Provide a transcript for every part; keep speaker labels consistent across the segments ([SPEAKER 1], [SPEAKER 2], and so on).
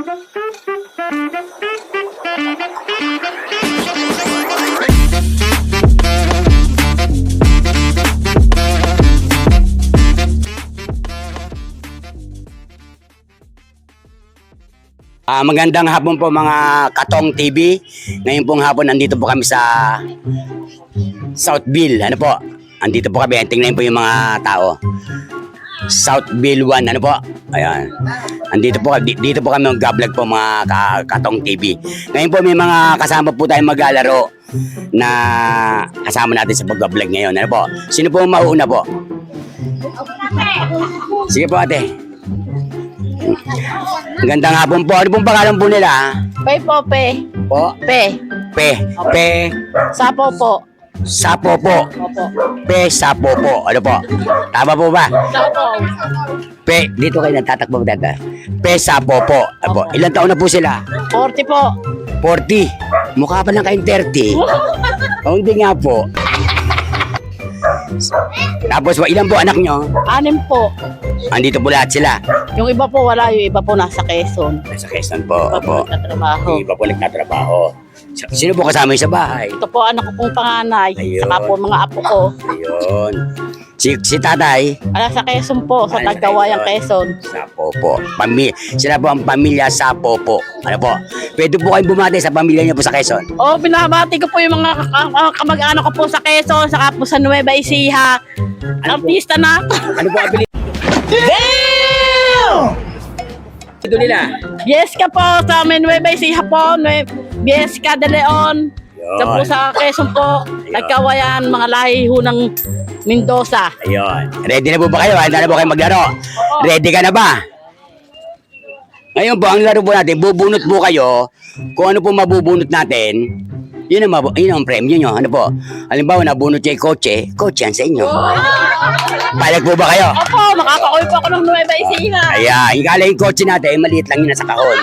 [SPEAKER 1] Magandang hapon po mga Katong TV. Ngayon pong hapon nandito po kami sa Southville. Ano po? Andito po kami. Tingnan po yung mga tao. Southville 1. Ano po? Ayan. Andito po, dito po kami mag-vlog po mga Katong TV. Ngayon po may mga kasama po tayong maglalaro na kasama natin sa pag-vlog ngayon. Ano po? Sino po ang mauna po? Sige po ate. Gandang hapon po. Ano pong pangalan po nila?
[SPEAKER 2] Pe po, pe.
[SPEAKER 1] Po?
[SPEAKER 2] Pe.
[SPEAKER 1] Pe.
[SPEAKER 2] Sapo po.
[SPEAKER 1] Sapo po.
[SPEAKER 2] Opo.
[SPEAKER 1] Pe, sapo po. Ano po? Tama po ba?
[SPEAKER 2] Sapo.
[SPEAKER 1] Pe, dito kayo nagtatakbo data. Pe, sapo po. Ano po? Ilang taon na po sila?
[SPEAKER 2] 40 po.
[SPEAKER 1] 40. Mukha pa lang kayong 30. O hindi nga po. Tapos, ilan po anak nyo?
[SPEAKER 2] 6 po.
[SPEAKER 1] Andito po lahat sila.
[SPEAKER 2] Yung iba po wala, yung iba po nasa Quezon.
[SPEAKER 1] Sa Quezon po.
[SPEAKER 2] Iba po
[SPEAKER 1] Opo.
[SPEAKER 2] nagtatrabaho.
[SPEAKER 1] Yung iba po nagtatrabaho. Sino po kasama yung sa bahay?
[SPEAKER 2] Ito po anak ko pong panganay.
[SPEAKER 1] Ayun.
[SPEAKER 2] Saka po mga apo ko.
[SPEAKER 1] Ayun. Si tatay?
[SPEAKER 2] Ala sa Quezon po, sa
[SPEAKER 1] Ala sa
[SPEAKER 2] Tagdawayang
[SPEAKER 1] Quezon.
[SPEAKER 2] Quezon.
[SPEAKER 1] Sapo po. Sila po ang pamilya Sapo po. Ano po? Pwede po kayong bumati sa pamilya niyo po sa Quezon.
[SPEAKER 2] Oh, binabati ko po yung mga kamag-anak ko po sa Quezon, saka po sa Nueva Ecija. Artista na.
[SPEAKER 1] Ano po ang apelido? Ito nila.
[SPEAKER 2] Yes ka po sa Nueva Ecija po. Yes ka de Leon. Sa po sa Quezon po. Nagkawayan mga lahi ho ng Mendoza.
[SPEAKER 1] Ayun. Ready na po ba kayo? Handa na po kayo maglaro? Ready ka na ba? Ngayon po, ang laro po natin, bubunot po kayo. Kung ano po mabubunot natin, yun ang premyo nyo. Ano po? Halimbawa, nabunot yung kotse yan sa inyo. Palag po ba kayo?
[SPEAKER 2] Opo, makakauwi po ako ng Nueva Ecija.
[SPEAKER 1] Ayan, ikala yung kotse natin, maliit lang yun nasa kahon.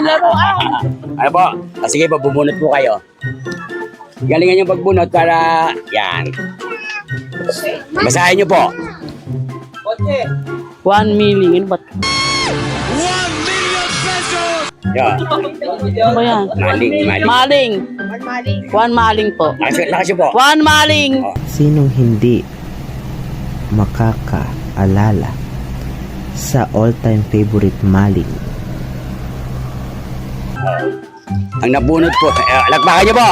[SPEAKER 2] Laruan.
[SPEAKER 1] Ano po? Sige po, bubunot po kayo. Galingan yung pagbunot para, yan. Basahin nyo po.
[SPEAKER 2] 1 million. Ano ba?
[SPEAKER 1] Yan.
[SPEAKER 2] Ano ba yan?
[SPEAKER 1] Maling.
[SPEAKER 2] Maling. 1 maling po.
[SPEAKER 1] Lakas yun po.
[SPEAKER 2] 1 maling.
[SPEAKER 3] Sinong hindi makakaalala sa all-time favorite maling?
[SPEAKER 1] Ang nabunot po, lagpakan niyo po.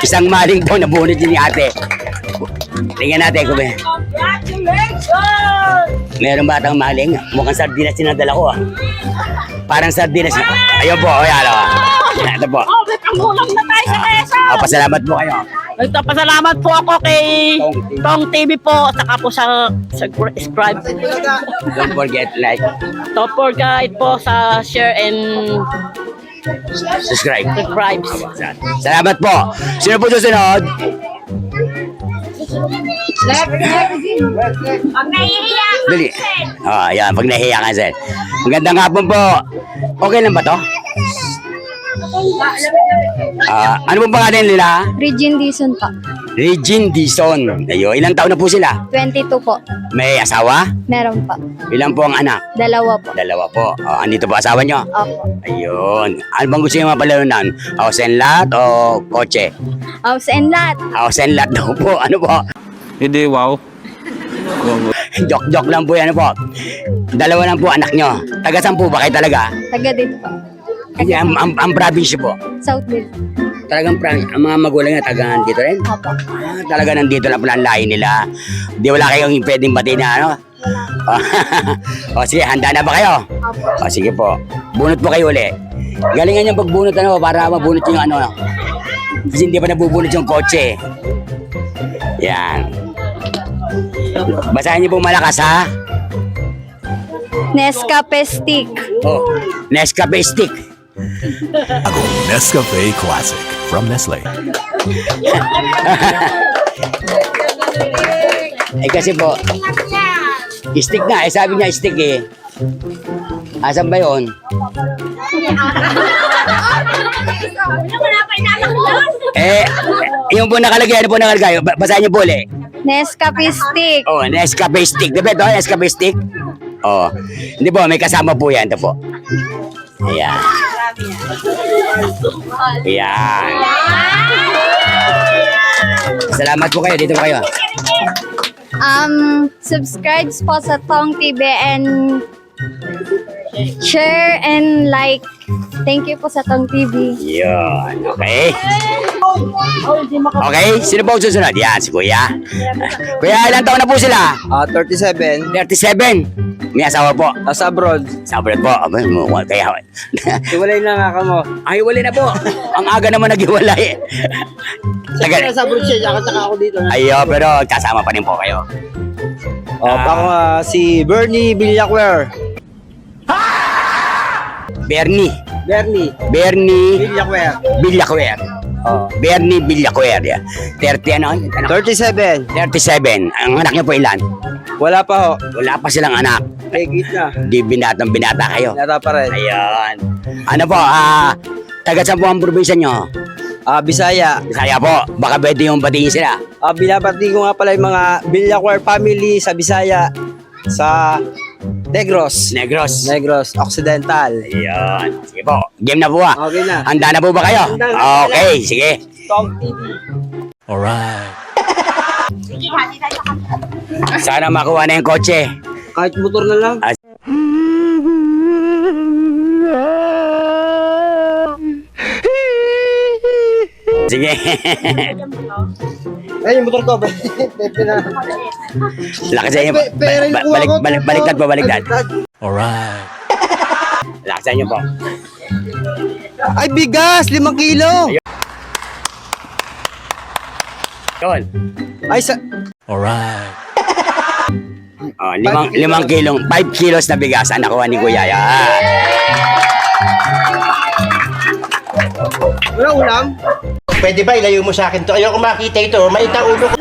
[SPEAKER 1] Isang maling po nabunot din ni ate. Tingnan natin kung meron batang maling. Mukhang sardinas sinadala ko ah. Parang sardinas. Ayun po, ayan o. Ito po.
[SPEAKER 2] Oh, may pangulang na tayo sa Quezon.
[SPEAKER 1] Pasalamat po kayo.
[SPEAKER 2] Nagpapasalamat po ako kay Tong TV po. Saka po sa subscribe.
[SPEAKER 1] Don't forget like,
[SPEAKER 2] Don't forget po sa share and
[SPEAKER 1] subscribe.
[SPEAKER 2] subscribe.
[SPEAKER 1] Salamat po. Sino po susunod?
[SPEAKER 2] Pag nahihiya
[SPEAKER 1] Dali. Ayan, pag nahiya ka sir. Magandang hapon po. Okay lang ba to? Ano pong pangalan nila?
[SPEAKER 4] Regine Dizon po.
[SPEAKER 1] Regine Dizon. Ayun, ilang taon na po sila?
[SPEAKER 4] 22 po.
[SPEAKER 1] May asawa?
[SPEAKER 4] Meron po.
[SPEAKER 1] Ilan po ang anak?
[SPEAKER 4] 2 po.
[SPEAKER 1] Dalawa po. Andito po asawa nyo?
[SPEAKER 4] Opo.
[SPEAKER 1] Ayun. Ano bang gusto nyo mapalarunan? House and lot o kotse?
[SPEAKER 4] House and lot.
[SPEAKER 1] House and lot daw po. Ano po?
[SPEAKER 5] Hindi, wow.
[SPEAKER 1] Joke lang po yan. Ano po? Dalawa lang po anak nyo. Taga saan po ba kayo talaga?
[SPEAKER 4] Taga dito po.
[SPEAKER 1] Hindi, ang province po.
[SPEAKER 4] Southville.
[SPEAKER 1] Talagang ang mga magulang niya taga dito rin?
[SPEAKER 4] Opo.
[SPEAKER 1] Talaga nandito lang pala ang lahi nila. Di wala kayong pwedeng batiin na ano? O sige, handa na ba kayo?
[SPEAKER 4] Opo.
[SPEAKER 1] O sige po. Bunot po kayo uli. Galingan yung pagbunot ano, para mabunot yung ano. Kasi hindi pa nabubunot yung kotse. Yan. Basahin niyo po malakas ha.
[SPEAKER 4] Nescafe stick.
[SPEAKER 1] Oh, Nescafe stick.
[SPEAKER 6] Nescafe Classic from Nestle.
[SPEAKER 1] Kasi po, stick nga. Sabi niya stick eh. Asan ba yun? Yung po nakalagay. Ano po nakalagay? Basahin niyo po ulit.
[SPEAKER 4] Nescafe stick.
[SPEAKER 1] Oh, Nescafe stick. Diba ito? Nescafe stick? Oh. Hindi po, may kasama po yan. Ito po. Ayan. Ayan. Salamat po kayo. Dito po kayo.
[SPEAKER 4] Subscribe po sa Tong TV and share and like. Thank you po sa Tong TV.
[SPEAKER 1] Yun. Okay. Okay. Sino po ang susunod? Yan, si Kuya. Kuya, ilang taon na po sila?
[SPEAKER 5] 37.
[SPEAKER 1] 37. May asawa po.
[SPEAKER 5] Nasa abroad.
[SPEAKER 1] Sa abroad po. Abay, kaya.
[SPEAKER 5] Iwalay na nga ka mo.
[SPEAKER 1] Ay, wala na po. Ang aga naman naghiwalay.
[SPEAKER 5] Nasa abroad siya, saka ako dito.
[SPEAKER 1] Ayo, pero kasama pa rin po kayo.
[SPEAKER 5] Ako si Bernie Villaquer.
[SPEAKER 1] Bernie
[SPEAKER 5] Bernie Villaquer.
[SPEAKER 1] Villaquer.
[SPEAKER 5] Oh.
[SPEAKER 1] Bernie Villaquer. 30 ano?
[SPEAKER 5] 37.
[SPEAKER 1] 37. Ang anak niyo po ilan?
[SPEAKER 5] Wala pa ho.
[SPEAKER 1] Wala pa silang anak.
[SPEAKER 5] Higit na.
[SPEAKER 1] Di binata kayo.
[SPEAKER 5] Nata pa rin.
[SPEAKER 1] Ayun. Ano po, taga saan po ang probinsya nyo?
[SPEAKER 5] Bisaya.
[SPEAKER 1] Bisaya po. Baka pwede yung batiin sila.
[SPEAKER 5] Binabati ko nga pala yung mga Villaquer family sa Bisaya. Sa Negros. Negros Occidental.
[SPEAKER 1] Ayun. Sige po. Game na po ah.
[SPEAKER 5] Okay na.
[SPEAKER 1] Handa na po ba kayo?
[SPEAKER 5] Handa na.
[SPEAKER 1] Okay, sige.
[SPEAKER 5] Tong TV.
[SPEAKER 6] Alright.
[SPEAKER 1] Sana makuha na yung kotse.
[SPEAKER 5] Kahit motor na lang.
[SPEAKER 1] Sige.
[SPEAKER 5] Ay, yung motor ko. Pepe na.
[SPEAKER 1] Lakasan niyo po.
[SPEAKER 5] Pero yung kuha ko,
[SPEAKER 1] Baliktad po, baliktad.
[SPEAKER 6] Alright.
[SPEAKER 1] Lakasan niyo po.
[SPEAKER 5] Ay, bigas! 5 kilo!
[SPEAKER 1] Yun.
[SPEAKER 5] Ay,
[SPEAKER 6] Alright.
[SPEAKER 1] Oh, 5 kilong, 5 kilos na bigas ang nakuha ni Kuya. Yan.
[SPEAKER 5] wala ulam?
[SPEAKER 7] Pwede ba ilayo mo sa akin to? Ayoko makita ito. Maita ulo ko.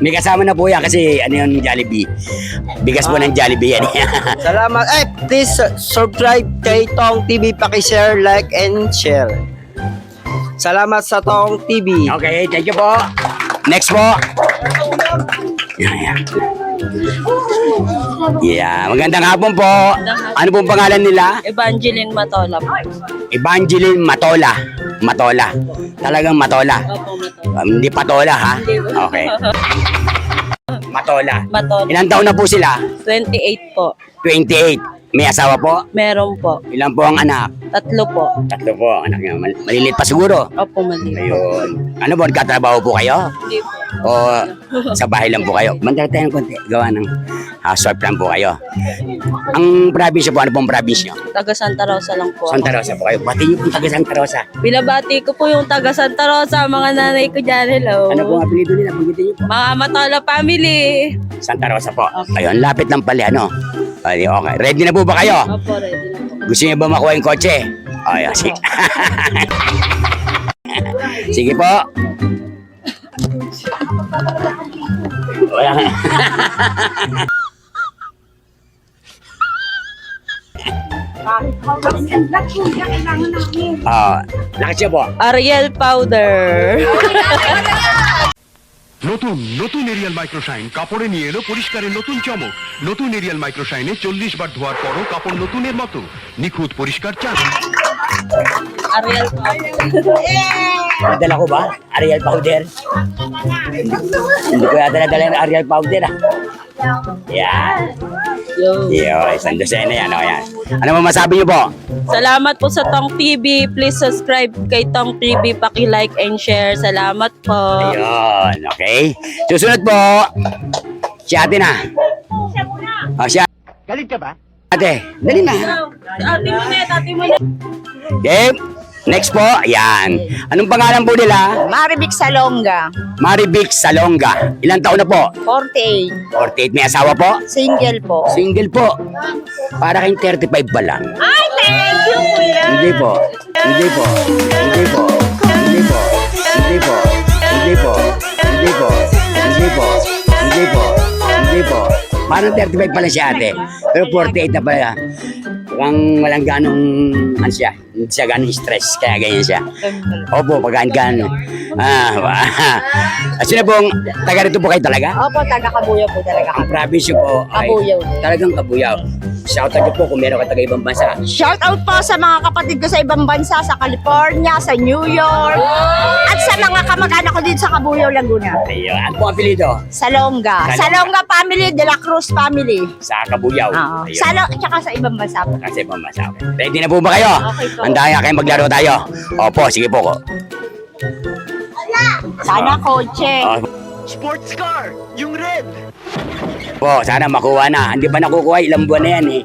[SPEAKER 1] May kasama na po yan kasi ano yung Jollibee. Bigas po ng Jollibee yan.
[SPEAKER 5] Salamat. Please subscribe kay Tong TV. Paki-share, like, and share. Salamat sa Tong TV.
[SPEAKER 1] Okay, thank you po. Next po. Yan. Yeah, magandang hapon po. Ano pong pangalan nila?
[SPEAKER 2] Evangeline Matola po.
[SPEAKER 1] Evangeline Matola. Matola. Talagang Matola.
[SPEAKER 2] Opo, Matola.
[SPEAKER 1] Hindi Patola ha? Okay. Matola.
[SPEAKER 2] Matola.
[SPEAKER 1] Ilang taon na po sila?
[SPEAKER 2] 28 po.
[SPEAKER 1] 28. May asawa po?
[SPEAKER 2] Meron po.
[SPEAKER 1] Ilan po ang anak?
[SPEAKER 2] 3 po.
[SPEAKER 1] 3 po. Anak niya. Maliliit pa siguro.
[SPEAKER 2] Opo, mali.
[SPEAKER 1] Ayun. Ano po? Nagkatrabaho po kayo?
[SPEAKER 2] Hindi po.
[SPEAKER 1] O sa bahay lang po kayo? Mandala tayo ng konti. Gawa ng housewife lang po kayo. Ang probinsya po, ano pong probinsya?
[SPEAKER 2] Taga Santa Rosa lang po.
[SPEAKER 1] Santa Rosa po kayo. Pati yung taga Santa Rosa.
[SPEAKER 2] Binabati ko po yung taga Santa Rosa, mga nanay ko dyan. Hello.
[SPEAKER 1] Ano pong apelido nila? Banggitin niyo po.
[SPEAKER 2] Mga Matola family.
[SPEAKER 1] Santa Rosa po. Ayun, lapit lang pala, ano? Okay. Ready na po ba kayo?
[SPEAKER 2] Opo, ready na po.
[SPEAKER 1] Gusto niyo ba makuha yung kotse? Ayun, sige. Sige po. Wala nga. Lakas siya po.
[SPEAKER 2] Ariel powder.
[SPEAKER 8] নতুন নতুন এরিয়াল মাইক্রোশাইন কাপড়ে নিয়ে এলো পরিষ্কারের নতুন চমক। নতুন এরিয়াল মাইক্রোশাইনে 40 বার ধোয়ার পরও কাপড় নতুনের মতো নিখুঁত পরিষ্কার চান।
[SPEAKER 2] Ariel powder.
[SPEAKER 1] Nadala ko ba? Ariel powder? Hindi ko yata nadala yung Ariel powder ah. Yan. Yo, isang dosena yan. Yan. Ano mo masabi niyo po?
[SPEAKER 2] Salamat po sa Tong TV. Please subscribe kay Tong TV. Paki-like and share. Salamat po.
[SPEAKER 1] Ayun, okay. Susunod po. Si ate na. Siya.
[SPEAKER 7] Galit ka ba?
[SPEAKER 1] Ate, dali na.
[SPEAKER 2] Ate mo na.
[SPEAKER 1] Okay. Next po, ayan. Anong pangalan po nila?
[SPEAKER 4] Marivic Salonga.
[SPEAKER 1] Marivic Salonga. Ilang taon na po?
[SPEAKER 4] 48.
[SPEAKER 1] 48. May asawa po?
[SPEAKER 4] Single po.
[SPEAKER 1] Single po. Para kayong 35 pa lang.
[SPEAKER 4] Ay, thank you, kuya.
[SPEAKER 1] Hindi po. Hindi po. Hindi po. Hindi po. Hindi po. Hindi po. Hindi po. Hindi po. Hindi po. Hindi po. Parang 35 pala si ate. Pero 48 na pala. walang ganong, ano siya, hindi siya ganong stress, kaya ganyan siya. Opo, pag gano'n. Sino pong, taga rito po kayo talaga?
[SPEAKER 9] Opo, taga Kabuyaw po talaga
[SPEAKER 1] Ang
[SPEAKER 9] kami.
[SPEAKER 1] province niyo po ay
[SPEAKER 9] Kabuyaw.
[SPEAKER 1] talagang Kabuyaw. Shout out niyo po kung meron ka taga ibang bansa.
[SPEAKER 9] Shout out po sa mga kapatid ko sa ibang bansa, sa California, sa New York, at sa mga kamag-anak ko dito sa Kabuyaw, Laguna.
[SPEAKER 1] Ayun, ano po ang apelido?
[SPEAKER 9] Salonga. Salonga family, De La Cruz family.
[SPEAKER 1] Sa Kabuyaw.
[SPEAKER 9] Oo. Tsaka sa ibang bansa po.
[SPEAKER 1] Kasi ibang bansa. Ready na po ba kayo?
[SPEAKER 9] Okay po.
[SPEAKER 1] Handa kayo maglaro tayo? Opo, sige po.
[SPEAKER 9] Sana kotse.
[SPEAKER 5] Sports car, yung red.
[SPEAKER 1] Po, sana makuha na. Hindi pa nakukuha, ilang buwan na yan eh.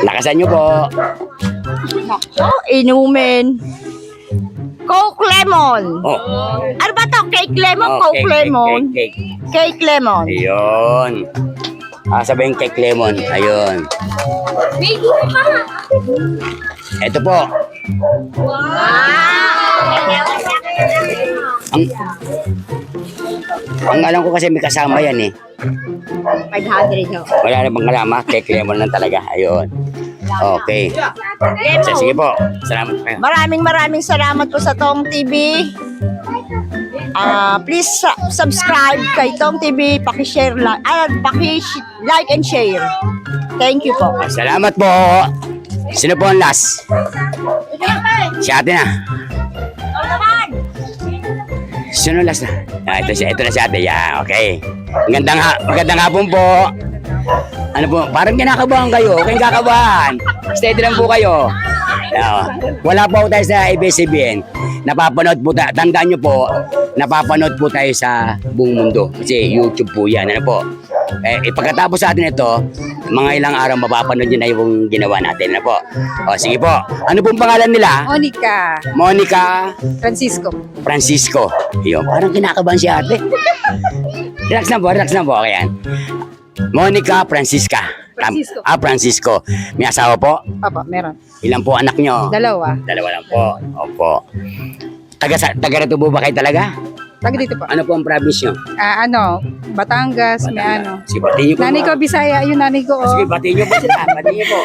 [SPEAKER 1] Lakasan nyo po.
[SPEAKER 9] Inumin. Coke lemon.
[SPEAKER 1] Oh.
[SPEAKER 9] Ano ba to? Cake lemon?
[SPEAKER 1] Oh,
[SPEAKER 9] Coke lemon?
[SPEAKER 1] Cake.
[SPEAKER 9] Cake lemon.
[SPEAKER 1] Ayun. Sabihin cake lemon. Ayun. Ito po. Ang alam ko kasi may kasama yan eh.
[SPEAKER 9] 500 ho.
[SPEAKER 1] Wala na bang kalama? Cake lemon lang talaga. Ayun. Okay. Sige po. Salamat kayo.
[SPEAKER 9] Maraming salamat po sa Tong TV. Please subscribe kay Tong TV, paki-share paki-like and share. Thank you po.
[SPEAKER 1] Salamat po. Sino po ang last? Si ate na. Sino last na? Ito na si ate. Yeah, okay. Magandang hapon po. Ano po, parang kinakabahan kayo. Huwag kayong kakabahan. Steady lang po kayo. Wala po tayo sa ABS-CBN. Napapanood po tayo. Tandaan nyo po, napapanood po tayo sa buong mundo. Kasi YouTube po yan. Ano po? Pagkatapos sa atin ito, mga ilang araw mapapanood nyo na yung ginawa natin. Ano po? Sige po. Ano pong pangalan nila? Monica Francisco. Yun, parang kinakabahan si ate. Relax na po. Okay yan. Monica Francisca. Francisco. May asawa po?
[SPEAKER 9] Papa, meron.
[SPEAKER 1] Ilan po anak nyo?
[SPEAKER 9] Dalawa.
[SPEAKER 1] Dalawa lang po. Opo. Taga rito po ba kayo talaga?
[SPEAKER 9] Taga dito po.
[SPEAKER 1] Ano po ang province nyo?
[SPEAKER 9] Batangas,
[SPEAKER 1] Sige, batiin nyo po.
[SPEAKER 9] Nanay ko, Bisaya, yung nanay ko.
[SPEAKER 1] Sige, batiin nyo po sila. Batiin nyo po.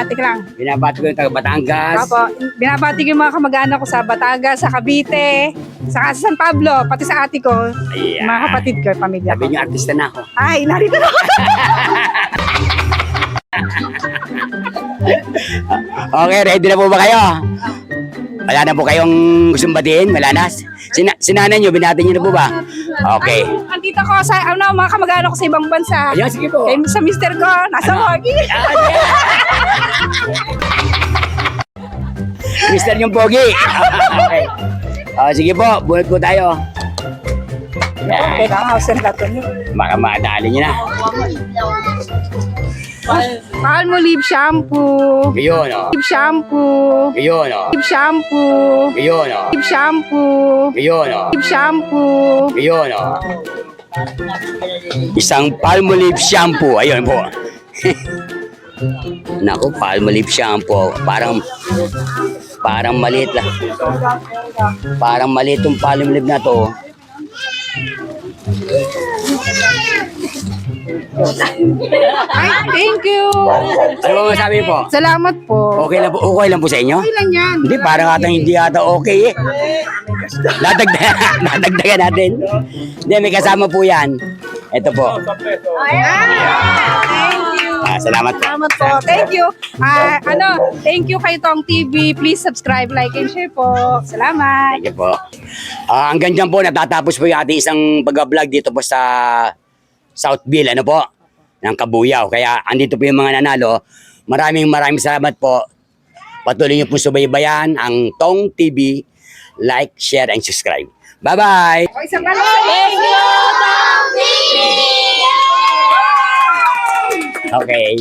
[SPEAKER 9] Teka lang.
[SPEAKER 1] Binabati ko yung taga Batangas.
[SPEAKER 9] Apo, binabati ko yung mga kamag-anak ko sa Batangas, sa Cavite, sa San Pablo, pati sa ate ko,
[SPEAKER 1] Ayan.
[SPEAKER 9] mga kapatid ko, pamilya ko.
[SPEAKER 1] Sabi nyo, artista na ako.
[SPEAKER 9] Ay, narito na ako.
[SPEAKER 1] Okay, ready na po ba kayo? Wala na po kayong gustong batiin? Wala na? Sinanay nyo, binati nyo na po ba? Okay.
[SPEAKER 9] Andito ko sa, mga kamag-anak ko sa ibang bansa.
[SPEAKER 1] Ayan, sige po.
[SPEAKER 9] Sa mister ko, nasa work.
[SPEAKER 1] Mister yung pogi. Okay. Sige po, bunot po tayo. Yan.
[SPEAKER 9] Teka, house and lato niyo.
[SPEAKER 1] Baka madali nyo na.
[SPEAKER 9] Palmolive shampoo.
[SPEAKER 1] Yun, o.
[SPEAKER 9] Live shampoo.
[SPEAKER 1] Yun, o.
[SPEAKER 9] Live shampoo.
[SPEAKER 1] Yun, o.
[SPEAKER 9] Live shampoo.
[SPEAKER 1] Yun, o.
[SPEAKER 9] Live shampoo.
[SPEAKER 1] Yun, o. Isang Palmolive shampoo. Ayun po. Naku, Palmolive shampoo. Parang maliit lang. Parang maliit yung Palmolive na to.
[SPEAKER 9] Ay, thank you.
[SPEAKER 1] Ano ba masabi po?
[SPEAKER 9] Salamat po.
[SPEAKER 1] Okay lang po sa inyo?
[SPEAKER 9] Okay lang yan.
[SPEAKER 1] Hindi, parang hindi ata okay eh. Dadagdagan natin. Hindi, may kasama po yan. Ito po.
[SPEAKER 9] Thank you.
[SPEAKER 1] Salamat po.
[SPEAKER 9] Salamat po. Thank you. Thank you kay Tong TV. Please subscribe, like, and share po. Salamat.
[SPEAKER 1] Thank you po. Hanggang dyan po, natatapos po yung ating isang pag-vlog dito po sa Southville, ano po, ng Kabuyaw. Kaya andito po yung mga nanalo. Maraming salamat po. Patuloy niyo po subaybayan ang Tong TV. Like, share, and subscribe. Bye-bye!
[SPEAKER 9] Thank you, Tong TV!
[SPEAKER 1] Okay.